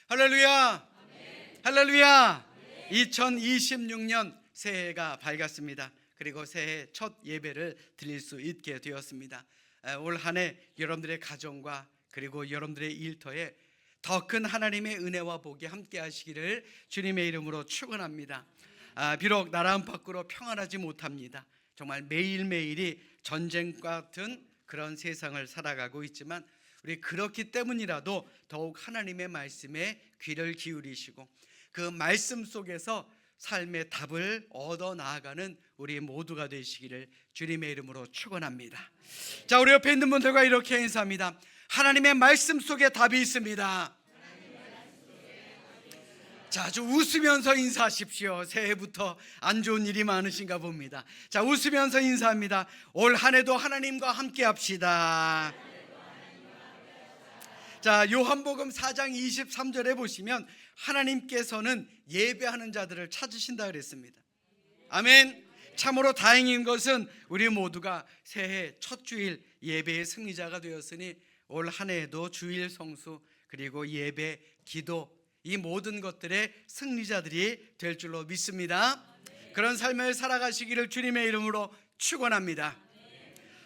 할렐루야. 할렐루야. 2026년 새해가 밝았습니다. 그리고 새해 첫 예배를 드릴 수 있게 되었습니다. 올 한 해 여러분들의 가정과 그리고 여러분들의 일터에 더 큰 하나님의 은혜와 복이 함께 하시기를 주님의 이름으로 축원합니다. 비록 나라 안팎으로 평안하지 못합니다. 정말 매일매일이 전쟁 같은 그런 세상을 살아가고 있지만 우리 그렇기 때문이라도 더욱 하나님의 말씀에 귀를 기울이시고 그 말씀 속에서 삶의 답을 얻어 나아가는 우리 모두가 되시기를 주님의 이름으로 축원합니다. 자, 우리 옆에 있는 분들과 이렇게 인사합니다. 하나님의 말씀 속에 답이 있습니다. 자, 아주 웃으면서 인사하십시오. 새해부터 안 좋은 일이 많으신가 봅니다. 자, 웃으면서 인사합니다. 올 한 해도 하나님과 함께 합시다. 자, 요한복음 4장 23절에 보시면 하나님께서는 예배하는 자들을 찾으신다 그랬습니다. 아멘. 참으로 다행인 것은 우리 모두가 새해 첫 주일 예배의 승리자가 되었으니 올 한 해에도 주일 성수 그리고 예배, 기도 이 모든 것들의 승리자들이 될 줄로 믿습니다. 그런 삶을 살아가시기를 주님의 이름으로 축원합니다.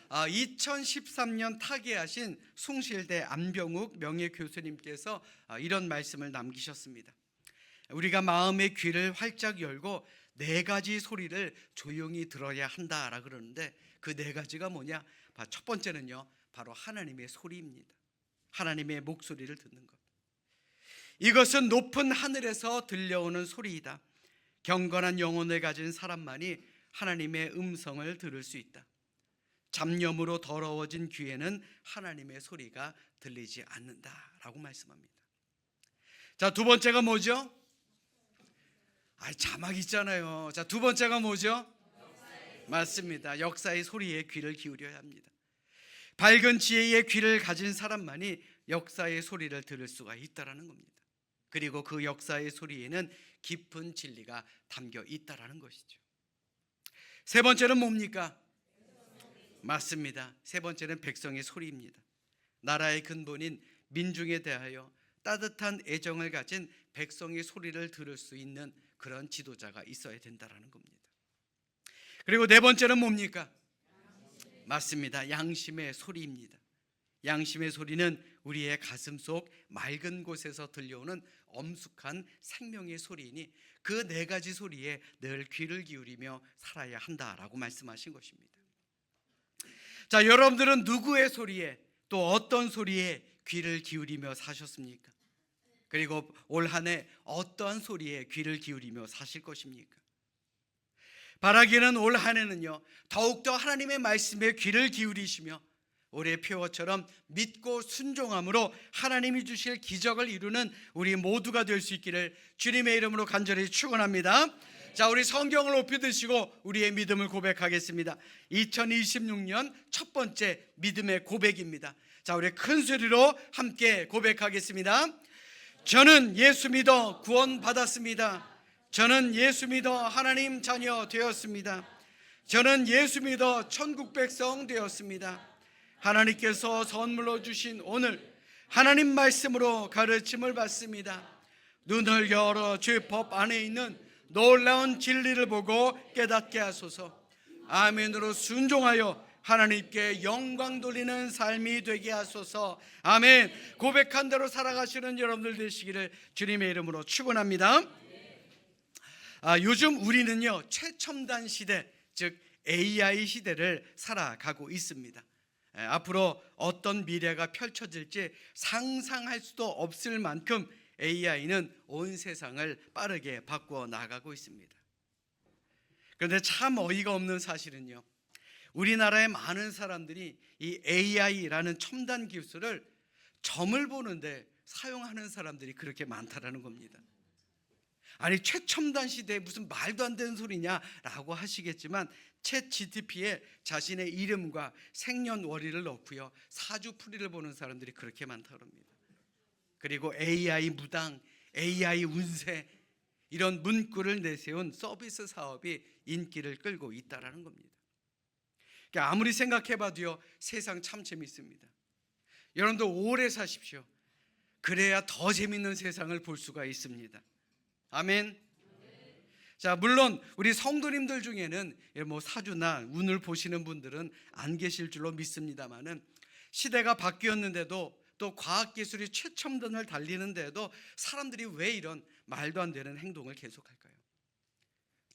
2013년 타계하신 숭실대 안병욱 명예교수님께서 이런 말씀을 남기셨습니다. 우리가 마음의 귀를 활짝 열고 네 가지 소리를 조용히 들어야 한다라 그러는데 그 네 가지가 뭐냐? 첫 번째는요, 바로 하나님의 소리입니다. 하나님의 목소리를 듣는 것. 이것은 높은 하늘에서 들려오는 소리이다. 경건한 영혼을 가진 사람만이 하나님의 음성을 들을 수 있다. 잡념으로 더러워진 귀에는 하나님의 소리가 들리지 않는다라고 말씀합니다. 자, 두 번째가 뭐죠? 자막 있잖아요. 자, 두 번째가 뭐죠? 맞습니다. 역사의 소리에 귀를 기울여야 합니다. 밝은 지혜의 귀를 가진 사람만이 역사의 소리를 들을 수가 있다라는 겁니다. 그리고 그 역사의 소리에는 깊은 진리가 담겨 있다라는 것이죠. 세 번째는 뭡니까? 맞습니다. 세 번째는 백성의 소리입니다. 나라의 근본인 민중에 대하여 따뜻한 애정을 가진 백성의 소리를 들을 수 있는 그런 지도자가 있어야 된다는 겁니다. 그리고 네 번째는 뭡니까? 맞습니다. 양심의 소리입니다. 양심의 소리는 우리의 가슴 속 맑은 곳에서 들려오는 엄숙한 생명의 소리이니 그 네 가지 소리에 늘 귀를 기울이며 살아야 한다라고 말씀하신 것입니다. 자, 여러분들은 누구의 소리에 또 어떤 소리에 귀를 기울이며 사셨습니까? 그리고 올 한 해 어떠한 소리에 귀를 기울이며 사실 것입니까? 바라기는 올 한 해는요, 더욱더 하나님의 말씀에 귀를 기울이시며 올해 표어처럼 믿고 순종함으로 하나님이 주실 기적을 이루는 우리 모두가 될 수 있기를 주님의 이름으로 간절히 축원합니다. 자, 우리 성경을 높이 드시고 우리의 믿음을 고백하겠습니다. 2026년 첫 번째 믿음의 고백입니다. 자, 우리 큰 소리로 함께 고백하겠습니다. 저는 예수 믿어 구원받았습니다. 저는 예수 믿어 하나님 자녀 되었습니다. 저는 예수 믿어 천국 백성 되었습니다. 하나님께서 선물로 주신 오늘 하나님 말씀으로 가르침을 받습니다. 눈을 열어 죄법 안에 있는 놀라운 진리를 보고 깨닫게 하소서. 아멘으로 순종하여 하나님께 영광 돌리는 삶이 되게 하소서. 아멘. 고백한 대로 살아가시는 여러분들 되시기를 주님의 이름으로 축원합니다. 요즘 우리는요, 최첨단 시대, 즉 AI 시대를 살아가고 있습니다. 앞으로 어떤 미래가 펼쳐질지 상상할 수도 없을 만큼 AI는 온 세상을 빠르게 바꾸어 나가고 있습니다. 그런데 참 어이가 없는 사실은요, 우리나라의 많은 사람들이 이 AI라는 첨단 기술을 점을 보는데 사용하는 사람들이 그렇게 많다라는 겁니다. 아니, 최첨단 시대에 무슨 말도 안 되는 소리냐라고 하시겠지만 챗 GTP에 자신의 이름과 생년월일을 넣고요, 사주풀이를 보는 사람들이 그렇게 많다고 합니다. 그리고 AI 무당, AI 운세 이런 문구를 내세운 서비스 사업이 인기를 끌고 있다는 겁니다. 아무리 생각해봐도요, 세상 참 재밌습니다. 여러분도 오래 사십시오. 그래야 더 재밌는 세상을 볼 수가 있습니다. 아멘. 자, 물론 우리 성도님들 중에는 뭐 사주나 운을 보시는 분들은 안 계실 줄로 믿습니다만은, 시대가 바뀌었는데도 또 과학기술이 최첨단을 달리는데도 사람들이 왜 이런 말도 안 되는 행동을 계속할까요?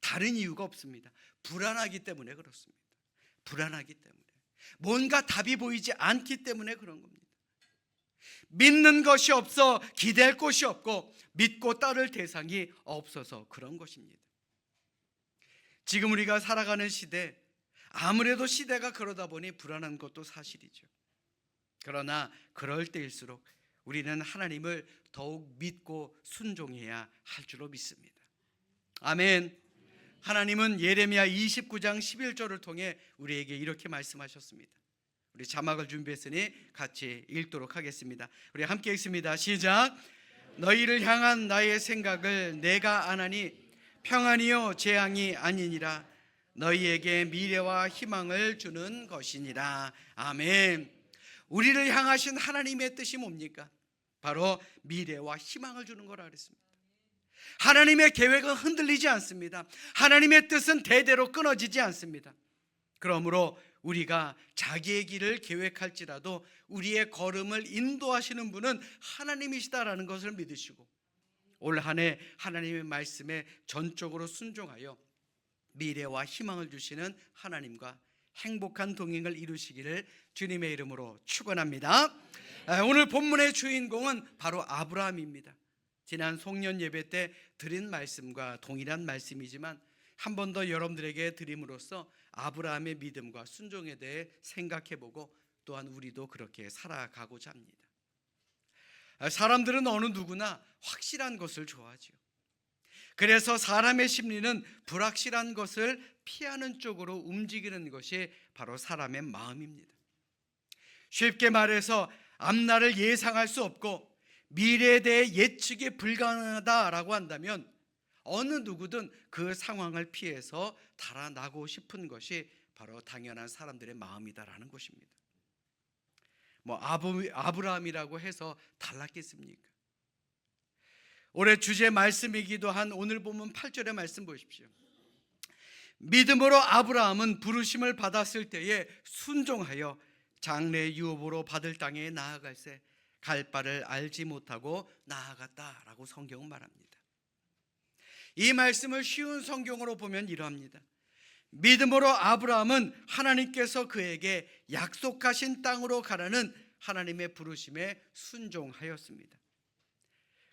다른 이유가 없습니다. 불안하기 때문에 그렇습니다. 불안하기 때문에, 뭔가 답이 보이지 않기 때문에 그런 겁니다. 믿는 것이 없어 기댈 곳이 없고 믿고 따를 대상이 없어서 그런 것입니다. 지금 우리가 살아가는 시대, 아무래도 시대가 그러다 보니 불안한 것도 사실이죠. 그러나 그럴 때일수록 우리는 하나님을 더욱 믿고 순종해야 할 줄로 믿습니다. 아멘. 하나님은 예레미야 29장 11절을 통해 우리에게 이렇게 말씀하셨습니다. 우리 자막을 준비했으니 같이 읽도록 하겠습니다. 우리 함께 읽습니다. 시작. 너희를 향한 나의 생각을 내가 아나니 평안이요 재앙이 아니니라. 너희에게 미래와 희망을 주는 것이니라. 아멘. 우리를 향하신 하나님의 뜻이 뭡니까? 바로 미래와 희망을 주는 거라 그랬습니다. 하나님의 계획은 흔들리지 않습니다. 하나님의 뜻은 대대로 끊어지지 않습니다. 그러므로 우리가 자기의 길을 계획할지라도 우리의 걸음을 인도하시는 분은 하나님이시다라는 것을 믿으시고, 올 한 해 하나님의 말씀에 전적으로 순종하여 미래와 희망을 주시는 하나님과 행복한 동행을 이루시기를 주님의 이름으로 축원합니다. 오늘 본문의 주인공은 바로 아브라함입니다. 지난 송년 예배 때 드린 말씀과 동일한 말씀이지만 한 번 더 여러분들에게 드림으로써 아브라함의 믿음과 순종에 대해 생각해보고 또한 우리도 그렇게 살아가고자 합니다. 사람들은 어느 누구나 확실한 것을 좋아하죠. 그래서 사람의 심리는 불확실한 것을 피하는 쪽으로 움직이는 것이 바로 사람의 마음입니다. 쉽게 말해서 앞날을 예상할 수 없고 미래에 대해 예측이 불가능하다라고 한다면 어느 누구든 그 상황을 피해서 달아나고 싶은 것이 바로 당연한 사람들의 마음이다라는 것입니다. 뭐 아브라함이라고 해서 달랐겠습니까? 올해 주제 말씀이기도 한 오늘 본문 8절의 말씀 보십시오. 믿음으로 아브라함은 부르심을 받았을 때에 순종하여 장래 유업으로 받을 땅에 나아갈새 갈 바를 알지 못하고 나아갔다라고 성경은 말합니다. 이 말씀을 쉬운 성경으로 보면 이러합니다. 믿음으로 아브라함은 하나님께서 그에게 약속하신 땅으로 가라는 하나님의 부르심에 순종하였습니다.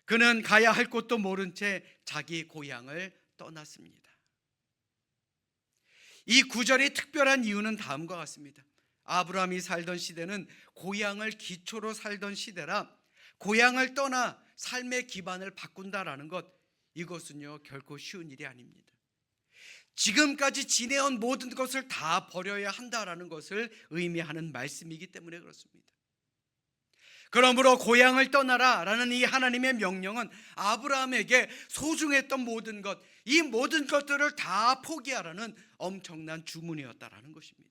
그는 가야 할 곳도 모른 채 자기 고향을 떠났습니다. 이 구절이 특별한 이유는 다음과 같습니다. 아브라함이 살던 시대는 고향을 기초로 살던 시대라 고향을 떠나 삶의 기반을 바꾼다라는 것, 이것은요 결코 쉬운 일이 아닙니다. 지금까지 지내온 모든 것을 다 버려야 한다라는 것을 의미하는 말씀이기 때문에 그렇습니다. 그러므로 고향을 떠나라 라는 이 하나님의 명령은 아브라함에게 소중했던 모든 것, 이 모든 것들을 다 포기하라는 엄청난 주문이었다라는 것입니다.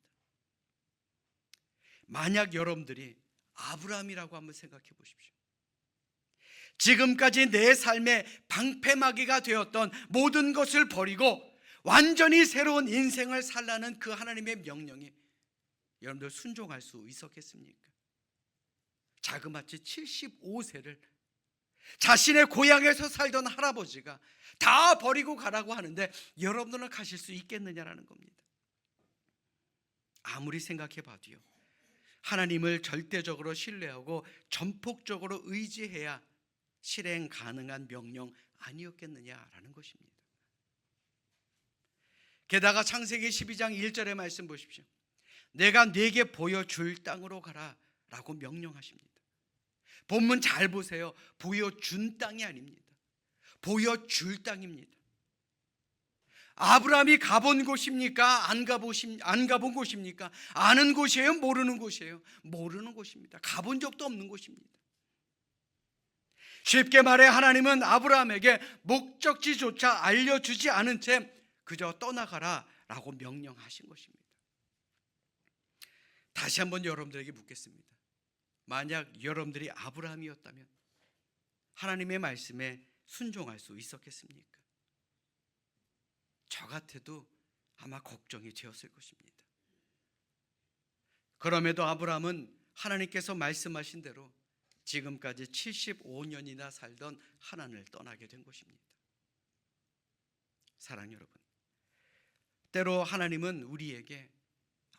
만약 여러분들이 아브라함이라고 한번 생각해 보십시오. 지금까지 내 삶의 방패막이가 되었던 모든 것을 버리고 완전히 새로운 인생을 살라는 그 하나님의 명령에 여러분들 순종할 수 있었겠습니까? 자그마치 75세를 자신의 고향에서 살던 할아버지가 다 버리고 가라고 하는데 여러분들은 가실 수 있겠느냐라는 겁니다. 아무리 생각해 봐도요, 하나님을 절대적으로 신뢰하고 전폭적으로 의지해야 실행 가능한 명령 아니었겠느냐라는 것입니다. 게다가 창세기 12장 1절의 말씀 보십시오. 내가 네게 보여줄 땅으로 가라 라고 명령하십니다. 본문 잘 보세요. 보여준 땅이 아닙니다. 보여줄 땅입니다. 아브라함이 가본 곳입니까? 안 가본 곳입니까? 아는 곳이에요? 모르는 곳이에요? 모르는 곳입니다. 가본 적도 없는 곳입니다. 쉽게 말해 하나님은 아브라함에게 목적지조차 알려주지 않은 채 그저 떠나가라 라고 명령하신 것입니다. 다시 한번 여러분들에게 묻겠습니다. 만약 여러분들이 아브라함이었다면 하나님의 말씀에 순종할 수 있었겠습니까? 저 같아도 아마 걱정이 되었을 것입니다. 그럼에도 아브라함은 하나님께서 말씀하신 대로 지금까지 75년이나 살던 하나님을 떠나게 된 것입니다. 사랑하는 여러분, 때로 하나님은 우리에게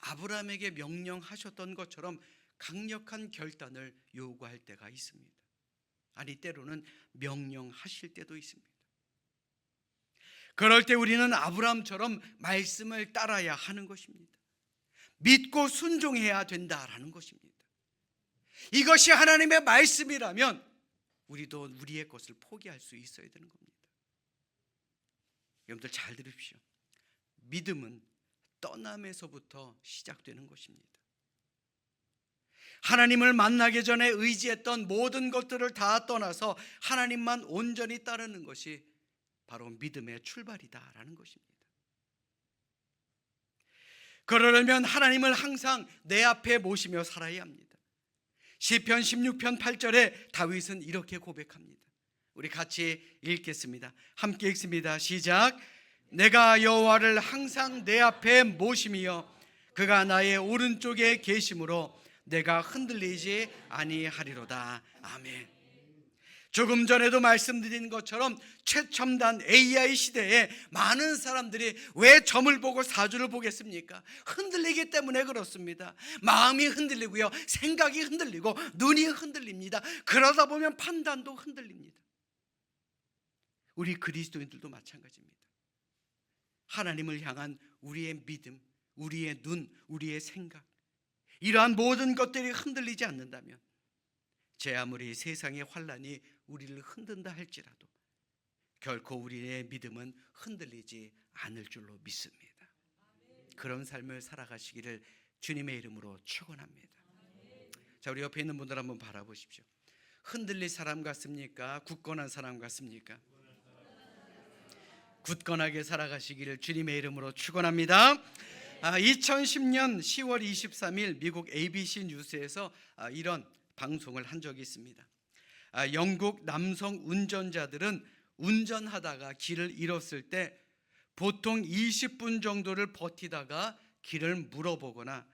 아브라함에게 명령하셨던 것처럼 강력한 결단을 요구할 때가 있습니다. 아니, 때로는 명령하실 때도 있습니다. 그럴 때 우리는 아브라함처럼 말씀을 따라야 하는 것입니다. 믿고 순종해야 된다라는 것입니다. 이것이 하나님의 말씀이라면 우리도 우리의 것을 포기할 수 있어야 되는 겁니다. 여러분들 잘 들으십시오. 믿음은 떠남에서부터 시작되는 것입니다. 하나님을 만나기 전에 의지했던 모든 것들을 다 떠나서 하나님만 온전히 따르는 것이 바로 믿음의 출발이다라는 것입니다. 그러려면 하나님을 항상 내 앞에 모시며 살아야 합니다. 시편 16편 8절에 다윗은 이렇게 고백합니다. 우리 같이 읽겠습니다. 함께 읽습니다. 시작. 내가 여호와를 항상 내 앞에 모심이여 그가 나의 오른쪽에 계심으로 내가 흔들리지 아니하리로다. 아멘. 조금 전에도 말씀드린 것처럼 최첨단 AI 시대에 많은 사람들이 왜 점을 보고 사주를 보겠습니까? 흔들리기 때문에 그렇습니다. 마음이 흔들리고요, 생각이 흔들리고 눈이 흔들립니다. 그러다 보면 판단도 흔들립니다. 우리 그리스도인들도 마찬가지입니다. 하나님을 향한 우리의 믿음, 우리의 눈, 우리의 생각, 이러한 모든 것들이 흔들리지 않는다면 제 아무리 세상의 환란이 우리를 흔든다 할지라도 결코 우리의 믿음은 흔들리지 않을 줄로 믿습니다. 그런 삶을 살아가시기를 주님의 이름으로 축원합니다. 자, 우리 옆에 있는 분들 한번 바라보십시오. 흔들릴 사람 같습니까? 굳건한 사람 같습니까? 굳건하게 살아가시기를 주님의 이름으로 축원합니다. 2010년 10월 23일 미국 ABC 뉴스에서 이런 방송을 한 적이 있습니다. 영국 남성 운전자들은 운전하다가 길을 잃었을 때 보통 20분 정도를 버티다가 길을 물어보거나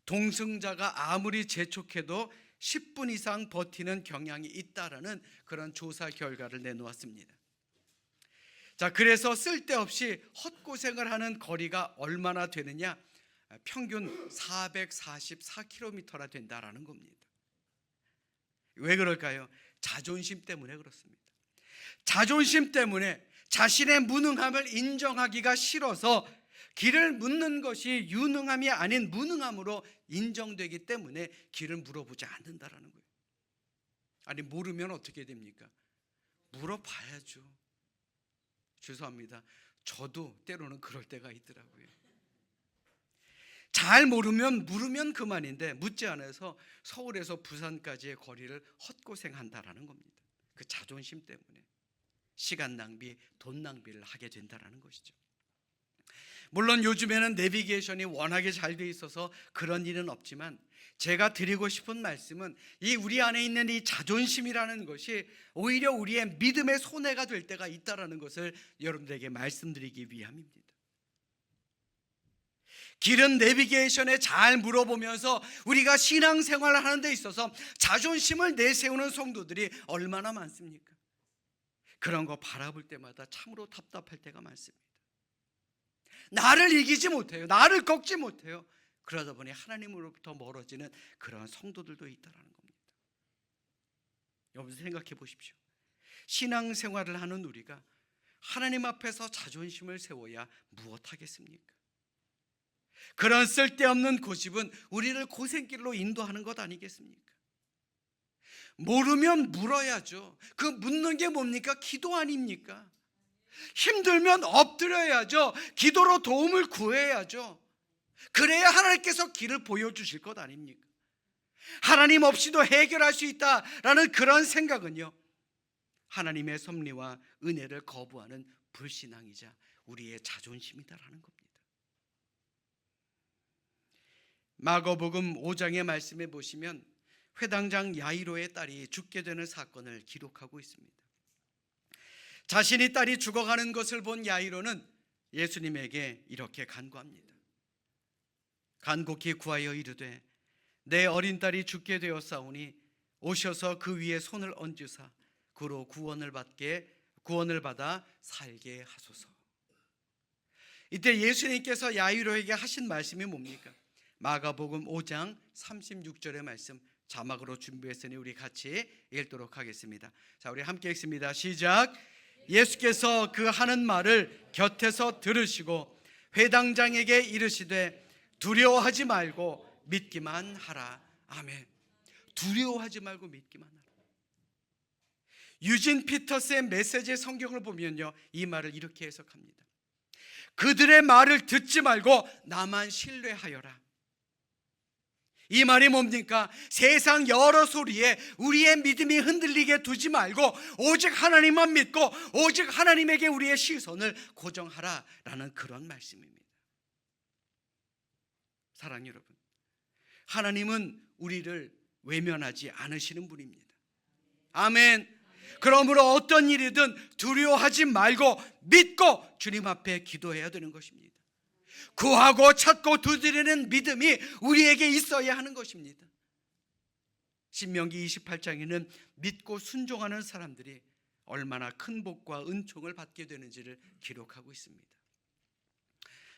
동승자가 아무리 재촉해도 10분 이상 버티는 경향이 있다라는 그런 조사 결과를 내놓았습니다. 자, 그래서 쓸데없이 헛고생을 하는 거리가 얼마나 되느냐? 평균 444km나 된다라는 겁니다. 왜 그럴까요? 자존심 때문에 그렇습니다. 자존심 때문에 자신의 무능함을 인정하기가 싫어서 길을 묻는 것이 유능함이 아닌 무능함으로 인정되기 때문에 길을 물어보지 않는다라는 거예요. 아니, 모르면 어떻게 됩니까? 물어봐야죠. 죄송합니다. 저도 때로는 그럴 때가 있더라고요. 잘 모르면 물으면 그만인데 묻지 않아서 서울에서 부산까지의 거리를 헛고생한다라는 겁니다. 그 자존심 때문에 시간 낭비, 돈 낭비를 하게 된다라는 것이죠. 물론 요즘에는 내비게이션이 워낙에 잘 돼 있어서 그런 일은 없지만 제가 드리고 싶은 말씀은 이 우리 안에 있는 이 자존심이라는 것이 오히려 우리의 믿음의 손해가 될 때가 있다라는 것을 여러분들에게 말씀드리기 위함입니다. 길은 내비게이션에 잘 물어보면서 우리가 신앙생활을 하는 데 있어서 자존심을 내세우는 성도들이 얼마나 많습니까? 그런 거 바라볼 때마다 참으로 답답할 때가 많습니다. 나를 이기지 못해요. 나를 꺾지 못해요. 그러다 보니 하나님으로부터 멀어지는 그런 성도들도 있다는 겁니다. 여러분 생각해 보십시오. 신앙생활을 하는 우리가 하나님 앞에서 자존심을 세워야 무엇하겠습니까? 그런 쓸데없는 고집은 우리를 고생길로 인도하는 것 아니겠습니까? 모르면 물어야죠. 그 묻는 게 뭡니까? 기도 아닙니까? 힘들면 엎드려야죠. 기도로 도움을 구해야죠. 그래야 하나님께서 길을 보여주실 것 아닙니까? 하나님 없이도 해결할 수 있다라는 그런 생각은요, 하나님의 섭리와 은혜를 거부하는 불신앙이자 우리의 자존심이다라는 겁니다. 마가복음 5장의 말씀에 보시면 회당장 야이로의 딸이 죽게 되는 사건을 기록하고 있습니다. 자신이 딸이 죽어가는 것을 본 야이로는 예수님에게 이렇게 간구합니다. 간곡히 구하여 이르되 내 어린 딸이 죽게 되었사오니 오셔서 그 위에 손을 얹으사 그로 구원을 받아 살게 하소서. 이때 예수님께서 야이로에게 하신 말씀이 뭡니까? 마가복음 5장 36절의 말씀 자막으로 준비했으니 우리 같이 읽도록 하겠습니다. 자, 우리 함께 읽습니다. 시작. 예수께서 그 하는 말을 곁에서 들으시고 회당장에게 이르시되 두려워하지 말고 믿기만 하라. 아멘. 두려워하지 말고 믿기만 하라. 유진 피터스의 메시지 성경을 보면요, 이 말을 이렇게 해석합니다. 그들의 말을 듣지 말고 나만 신뢰하여라. 이 말이 뭡니까? 세상 여러 소리에 우리의 믿음이 흔들리게 두지 말고 오직 하나님만 믿고 오직 하나님에게 우리의 시선을 고정하라라는 그런 말씀입니다. 사랑하는 여러분, 하나님은 우리를 외면하지 않으시는 분입니다. 아멘. 그러므로 어떤 일이든 두려워하지 말고 믿고 주님 앞에 기도해야 되는 것입니다. 구하고 찾고 두드리는 믿음이 우리에게 있어야 하는 것입니다. 신명기 28장에는 믿고 순종하는 사람들이 얼마나 큰 복과 은총을 받게 되는지를 기록하고 있습니다.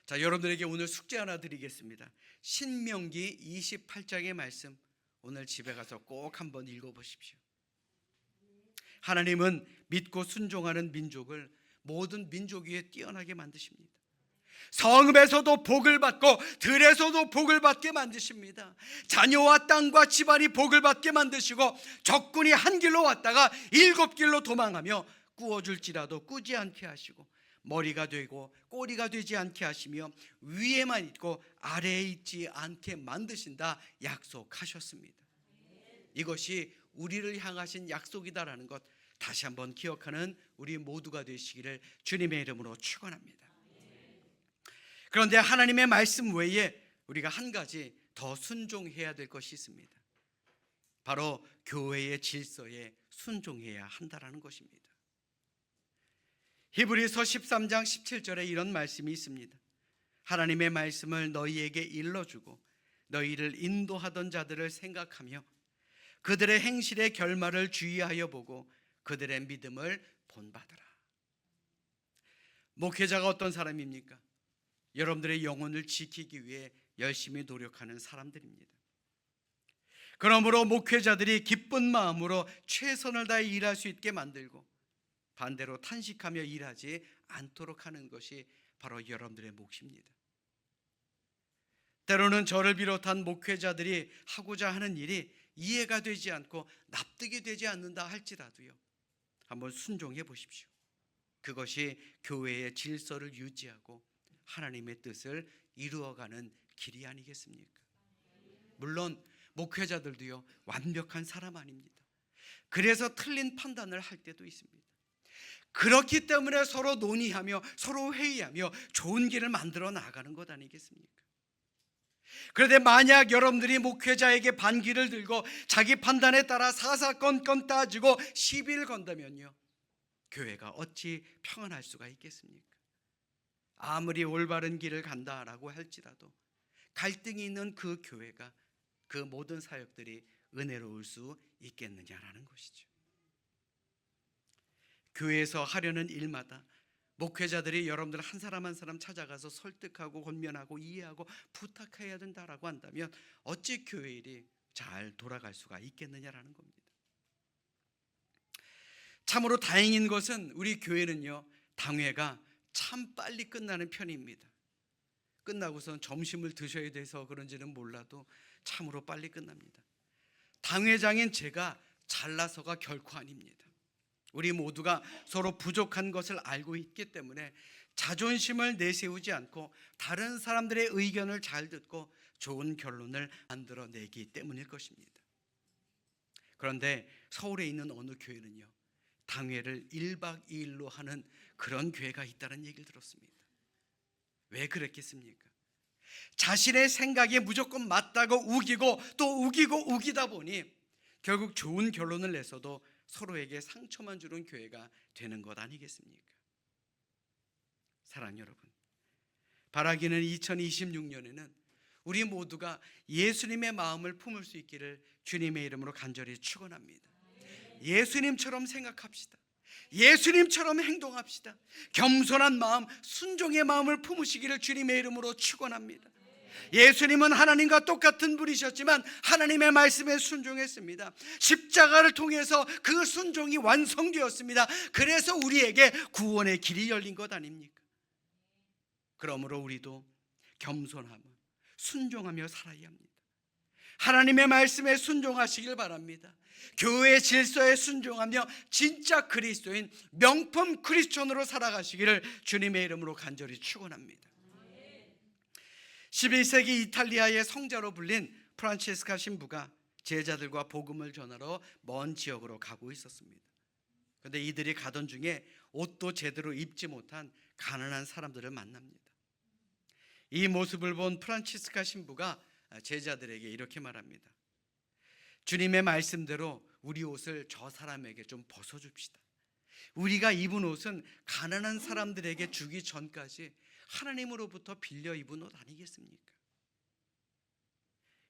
자, 여러분들에게 오늘 숙제 하나 드리겠습니다. 신명기 28장의 말씀 오늘 집에 가서 꼭 한번 읽어보십시오. 하나님은 믿고 순종하는 민족을 모든 민족 위에 뛰어나게 만드십니다. 성읍에서도 복을 받고 들에서도 복을 받게 만드십니다. 자녀와 땅과 집안이 복을 받게 만드시고 적군이 한 길로 왔다가 7길로 도망하며 꾸어줄지라도 꾸지 않게 하시고 머리가 되고 꼬리가 되지 않게 하시며 위에만 있고 아래에 있지 않게 만드신다 약속하셨습니다. 이것이 우리를 향하신 약속이다라는 것 다시 한번 기억하는 우리 모두가 되시기를 주님의 이름으로 축원합니다. 그런데 하나님의 말씀 외에 우리가 한 가지 더 순종해야 될 것이 있습니다. 바로 교회의 질서에 순종해야 한다라는 것입니다. 히브리서 13장 17절에 이런 말씀이 있습니다. 하나님의 말씀을 너희에게 일러주고 너희를 인도하던 자들을 생각하며 그들의 행실의 결말을 주의하여 보고 그들의 믿음을 본받으라. 목회자가 어떤 사람입니까? 여러분들의 영혼을 지키기 위해 열심히 노력하는 사람들입니다. 그러므로 목회자들이 기쁜 마음으로 최선을 다해 일할 수 있게 만들고 반대로 탄식하며 일하지 않도록 하는 것이 바로 여러분들의 몫입니다. 때로는 저를 비롯한 목회자들이 하고자 하는 일이 이해가 되지 않고 납득이 되지 않는다 할지라도요, 한번 순종해 보십시오. 그것이 교회의 질서를 유지하고 하나님의 뜻을 이루어가는 길이 아니겠습니까? 물론 목회자들도요, 완벽한 사람 아닙니다. 그래서 틀린 판단을 할 때도 있습니다. 그렇기 때문에 서로 논의하며 서로 회의하며 좋은 길을 만들어 나가는 것 아니겠습니까? 그런데 만약 여러분들이 목회자에게 반기를 들고 자기 판단에 따라 사사건건 따지고 시비를 건다면요, 교회가 어찌 평안할 수가 있겠습니까? 아무리 올바른 길을 간다라고 할지라도 갈등이 있는 그 교회가 그 모든 사역들이 은혜로울 수 있겠느냐라는 것이죠. 교회에서 하려는 일마다 목회자들이 여러분들 한 사람 한 사람 찾아가서 설득하고 권면하고 이해하고 부탁해야 된다라고 한다면 어찌 교회 일이 잘 돌아갈 수가 있겠느냐라는 겁니다. 참으로 다행인 것은 우리 교회는요, 당회가 참 빨리 끝나는 편입니다. 끝나고선 점심을 드셔야 돼서 그런지는 몰라도 참으로 빨리 끝납니다. 당회장인 제가 잘나서가 결코 아닙니다. 우리 모두가 서로 부족한 것을 알고 있기 때문에 자존심을 내세우지 않고 다른 사람들의 의견을 잘 듣고 좋은 결론을 만들어내기 때문일 것입니다. 그런데 서울에 있는 어느 교회는요, 당회를 1박 2일로 하는 그런 교회가 있다는 얘기를 들었습니다. 왜 그랬겠습니까? 자신의 생각이 무조건 맞다고 우기고 또 우기다 보니 결국 좋은 결론을 내서도 서로에게 상처만 주는 교회가 되는 것 아니겠습니까? 사랑하는 여러분, 바라기는 2026년에는 우리 모두가 예수님의 마음을 품을 수 있기를 주님의 이름으로 간절히 축원합니다. 예수님처럼 생각합시다. 예수님처럼 행동합시다. 겸손한 마음, 순종의 마음을 품으시기를 주님의 이름으로 축원합니다. 예수님은 하나님과 똑같은 분이셨지만 하나님의 말씀에 순종했습니다. 십자가를 통해서 그 순종이 완성되었습니다. 그래서 우리에게 구원의 길이 열린 것 아닙니까? 그러므로 우리도 겸손하며 순종하며 살아야 합니다. 하나님의 말씀에 순종하시길 바랍니다. 교회의 질서에 순종하며 진짜 그리스도인 명품 크리스천으로 살아가시기를 주님의 이름으로 간절히 축원합니다. 11세기 이탈리아의 성자로 불린 프란체스카 신부가 제자들과 복음을 전하러 먼 지역으로 가고 있었습니다. 그런데 이들이 가던 중에 옷도 제대로 입지 못한 가난한 사람들을 만납니다. 이 모습을 본 프란치스카 신부가 제자들에게 이렇게 말합니다. 주님의 말씀대로 우리 옷을 저 사람에게 좀 벗어줍시다. 우리가 입은 옷은 가난한 사람들에게 주기 전까지 하나님으로부터 빌려 입은 옷 아니겠습니까?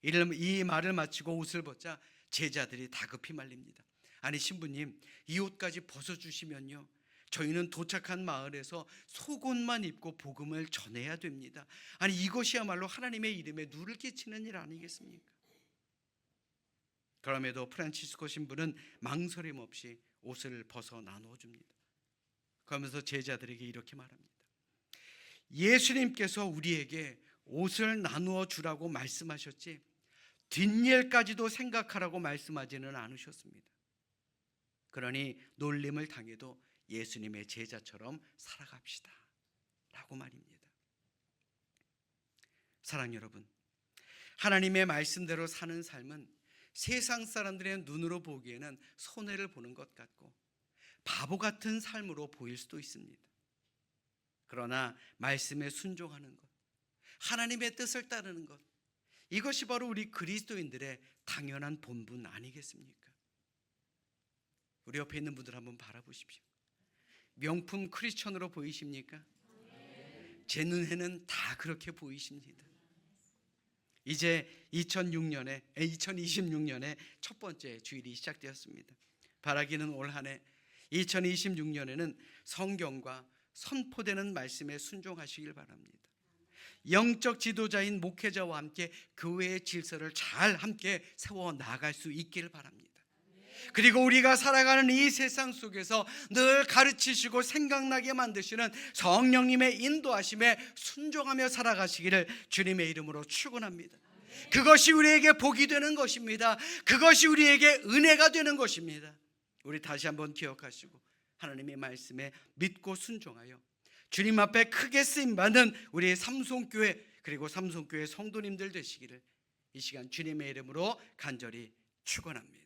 이 말을 마치고 옷을 벗자 제자들이 다급히 말립니다. 아니 신부님, 이 옷까지 벗어주시면요, 저희는 도착한 마을에서 속옷만 입고 복음을 전해야 됩니다. 아니 이것이야말로 하나님의 이름에 누를 끼치는 일 아니겠습니까? 그럼에도 프란치스코 신부는 망설임 없이 옷을 벗어 나누어 줍니다. 그러면서 제자들에게 이렇게 말합니다. 예수님께서 우리에게 옷을 나누어 주라고 말씀하셨지 뒷일까지도 생각하라고 말씀하지는 않으셨습니다. 그러니 놀림을 당해도 예수님의 제자처럼 살아갑시다 라고 말입니다. 사랑 여러분, 하나님의 말씀대로 사는 삶은 세상 사람들의 눈으로 보기에는 손해를 보는 것 같고 바보 같은 삶으로 보일 수도 있습니다. 그러나 말씀에 순종하는 것, 하나님의 뜻을 따르는 것, 이것이 바로 우리 그리스도인들의 당연한 본분 아니겠습니까? 우리 옆에 있는 분들 한번 바라보십시오. 명품 크리스천으로 보이십니까? 제 눈에는 다 그렇게 보이십니다. 이제 2026년에 첫 번째 주일이 시작되었습니다. 바라기는 올 한 해 2026년에는 성경과 선포되는 말씀에 순종하시길 바랍니다. 영적 지도자인 목회자와 함께 교회의 질서를 잘 함께 세워 나갈 수 있기를 바랍니다. 그리고 우리가 살아가는 이 세상 속에서 늘 가르치시고 생각나게 만드시는 성령님의 인도하심에 순종하며 살아가시기를 주님의 이름으로 축원합니다. 그것이 우리에게 복이 되는 것입니다. 그것이 우리에게 은혜가 되는 것입니다. 우리 다시 한번 기억하시고 하나님의 말씀에 믿고 순종하여 주님 앞에 크게 쓰임받는 우리의 삼손교회 그리고 삼손교회 성도님들 되시기를 이 시간 주님의 이름으로 간절히 축원합니다.